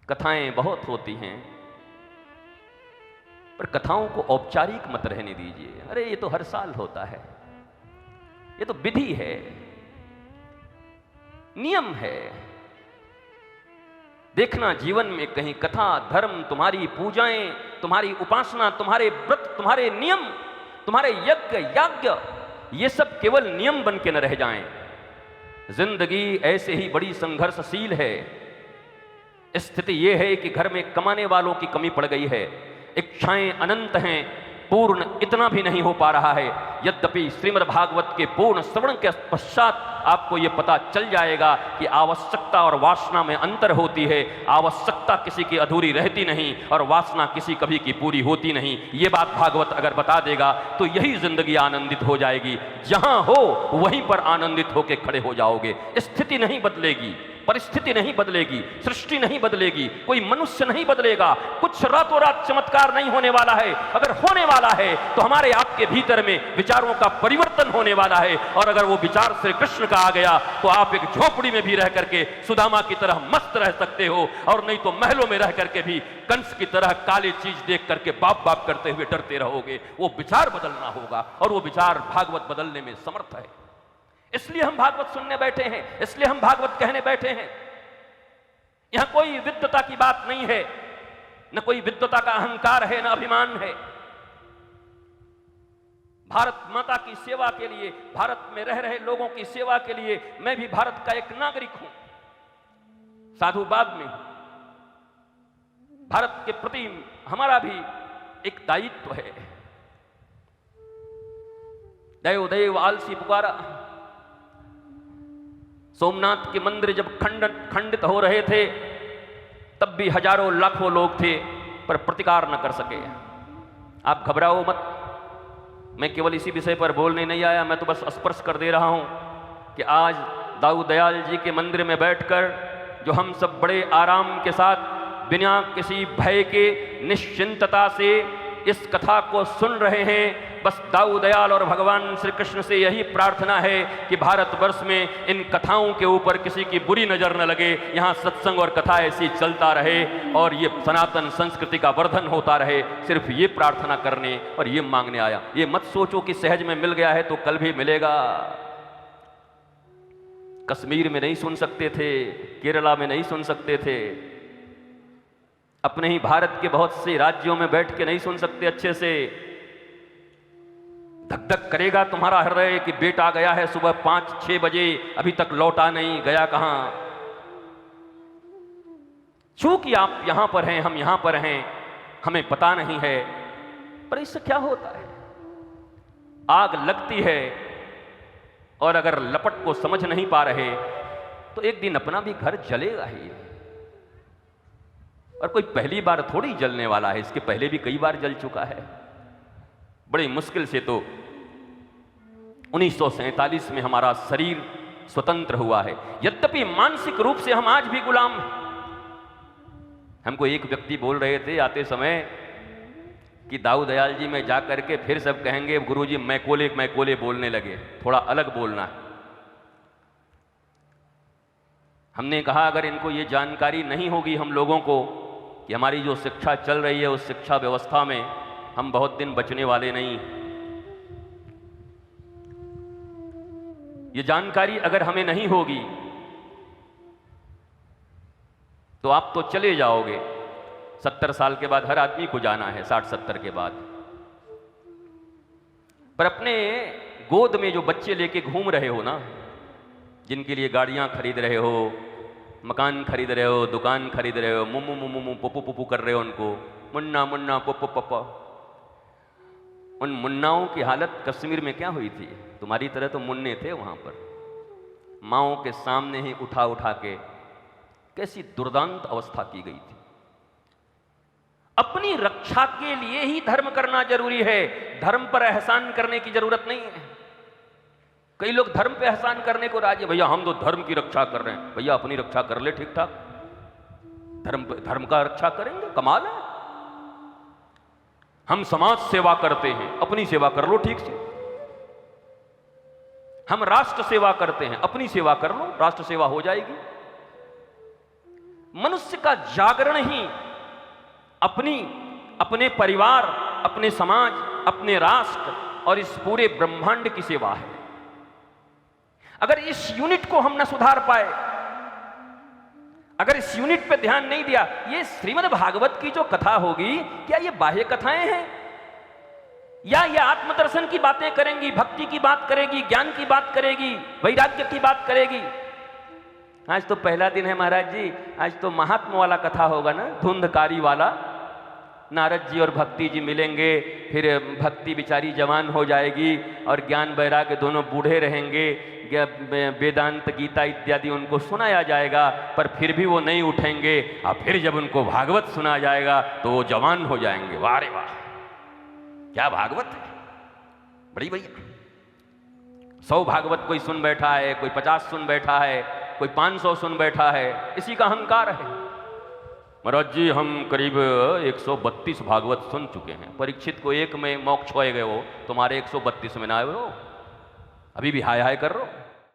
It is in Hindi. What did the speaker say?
कथाएं बहुत होती हैं, पर कथाओं को औपचारिक मत रहने दीजिए। अरे ये तो हर साल होता है, ये तो विधि है, नियम है। देखना जीवन में कहीं कथा, धर्म, तुम्हारी पूजाएं, तुम्हारी उपासना, तुम्हारे व्रत, तुम्हारे नियम, तुम्हारे यज्ञ याज्ञ, ये सब केवल नियम बन के न रह जाएं। जिंदगी ऐसे ही बड़ी संघर्षशील है। स्थिति यह है कि घर में कमाने वालों की कमी पड़ गई है, इच्छाएं अनंत हैं, पूर्ण इतना भी नहीं हो पा रहा है। यद्यपि श्रीमद् भागवत के पूर्ण श्रवण के पश्चात आपको यह पता चल जाएगा कि आवश्यकता और वासना में अंतर होती है। आवश्यकता किसी की अधूरी रहती नहीं और वासना किसी कभी की पूरी होती नहीं। ये बात भागवत अगर बता देगा तो यही जिंदगी आनंदित हो जाएगी। जहां हो वहीं पर आनंदित होकर खड़े हो जाओगे। स्थिति नहीं बदलेगी, परिस्थिति नहीं बदलेगी, सृष्टि नहीं बदलेगी, कोई मनुष्य नहीं बदलेगा, कुछ रातों रात चमत्कार नहीं होने वाला है। अगर होने वाला है तो हमारे आपके भीतर में विचारों का परिवर्तन होने वाला है। और अगर वो विचार श्री कृष्ण का आ गया तो आप एक झोपड़ी में भी रह करके सुदामा की तरह मस्त रह सकते हो, और नहीं तो महलों में रह करके भी कंस की तरह काली चीज देख करके बाप बाप करते हुए डरते रहोगे। वो विचार बदलना होगा, और वो विचार भागवत बदलने में समर्थ है। इसलिए हम भागवत सुनने बैठे हैं, इसलिए हम भागवत कहने बैठे हैं। यहां कोई विद्वता की बात नहीं है, न कोई विद्वता का अहंकार है, न अभिमान है। भारत माता की सेवा के लिए, भारत में रह रहे लोगों की सेवा के लिए मैं भी भारत का एक नागरिक हूं, साधुवाद में हूं। भारत के प्रति हमारा भी एक दायित्व है। देव देव आलसी पुकारा। सोमनाथ के मंदिर जब खंडित हो रहे थे तब भी हजारों लाखों लोग थे, पर प्रतिकार न कर सके। आप घबराओ मत, मैं केवल इसी विषय पर बोलने नहीं आया, मैं तो बस स्पर्श कर दे रहा हूं कि आज दाऊ दयाल जी के मंदिर में बैठकर जो हम सब बड़े आराम के साथ बिना किसी भय के निश्चिंतता से इस कथा को सुन रहे हैं, बस दाऊ दयाल और भगवान श्री कृष्ण से यही प्रार्थना है कि भारतवर्ष में इन कथाओं के ऊपर किसी की बुरी नजर न लगे। यहाँ सत्संग और कथा ऐसी चलता रहे और ये सनातन संस्कृति का वर्धन होता रहे। सिर्फ ये प्रार्थना करने और ये मांगने आया। ये मत सोचो कि सहज में मिल गया है तो कल भी मिलेगा। कश्मीर में नहीं सुन सकते थे, केरला में नहीं सुन सकते थे, अपने ही भारत के बहुत से राज्यों में बैठ के नहीं सुन सकते अच्छे से। धक धक करेगा तुम्हारा हृदय कि बेटा गया है सुबह 5-6 बजे, अभी तक लौटा नहीं, गया कहां। चूंकि आप यहां पर हैं, हम यहां पर हैं, हमें पता नहीं है, पर इससे क्या होता है। आग लगती है और अगर लपट को समझ नहीं पा रहे तो एक दिन अपना भी घर जलेगा ही। और कोई पहली बार थोड़ी जलने वाला है, इसके पहले भी कई बार जल चुका है। बड़ी मुश्किल से तो 1947 में हमारा शरीर स्वतंत्र हुआ है। यद्यपि मानसिक रूप से हम आज भी गुलाम हैं। हमको एक व्यक्ति बोल रहे थे आते समय कि दाऊ दयाल जी में जाकर के फिर सब कहेंगे गुरुजी मैकोले बोलने लगे, थोड़ा अलग बोलना है। हमने कहा अगर इनको ये जानकारी नहीं होगी हम लोगों को कि हमारी जो शिक्षा चल रही है उस शिक्षा व्यवस्था में हम बहुत दिन बचने वाले नहीं। ये जानकारी अगर हमें नहीं होगी तो आप तो चले जाओगे। 70 साल के बाद हर आदमी को जाना है, 60-70 के बाद। पर अपने गोद में जो बच्चे लेके घूम रहे हो ना, जिनके लिए गाड़ियां खरीद रहे हो, मकान खरीद रहे हो, दुकान खरीद रहे हो, मुम्मू मुम्मू मुम्मू पुप्पू पुप्पू कर रहे हो उनको, मुन्ना मुन्ना पुप्पू पप्पा। उन मुन्नाओं की हालत कश्मीर में क्या हुई थी? तुम्हारी तरह तो मुन्ने थे वहां पर। माओं के सामने ही उठा उठा के कैसी दुर्दांत अवस्था की गई थी। अपनी रक्षा के लिए ही धर्म करना जरूरी है, धर्म पर एहसान करने की जरूरत नहीं है। कई लोग धर्म पे एहसान करने को राजी, भैया हम तो धर्म की रक्षा कर रहे हैं। भैया अपनी रक्षा कर ले ठीक ठाक, धर्म का रक्षा करेंगे, कमाल है। हम समाज सेवा करते हैं, अपनी सेवा कर लो ठीक से। हम राष्ट्र सेवा करते हैं, अपनी सेवा कर लो, राष्ट्र सेवा हो जाएगी। मनुष्य का जागरण ही अपने परिवार, अपने समाज, अपने राष्ट्र और इस पूरे ब्रह्मांड की सेवा है। अगर इस यूनिट को हम न सुधार पाए, अगर इस यूनिट पे ध्यान नहीं दिया, ये श्रीमद् भागवत की जो कथा होगी, क्या ये बाह्य कथाएं हैं या ये आत्मदर्शन की बातें करेंगी, भक्ति की बात करेगी, ज्ञान की बात करेगी, वैराग्य की बात करेगी? आज तो पहला दिन है महाराज जी, आज तो महात्मा वाला कथा होगा ना, धुंधकारी वाला। नारद जी और भक्ति जी मिलेंगे, फिर भक्ति बेचारी जवान हो जाएगी और ज्ञान वैराग्य दोनों बूढ़े रहेंगे। वेदांत गीता इत्यादि उनको सुनाया जाएगा, पर फिर भी वो नहीं उठेंगे, और फिर जब उनको भागवत सुना जाएगा तो वो जवान हो जाएंगे। वाह रे वाह, क्या भागवत है बड़ी भैया। 100 भागवत कोई सुन बैठा है, कोई 50 सुन बैठा है, कोई 500 सुन बैठा है, इसी का अहंकार है। महाराज जी हम करीब 132 भागवत सुन चुके हैं। परीक्षित को एक में मोक्ष हो गए, हो तुम्हारे 132 में ना आए हो, अभी भी हाय हाय कर रहे हो।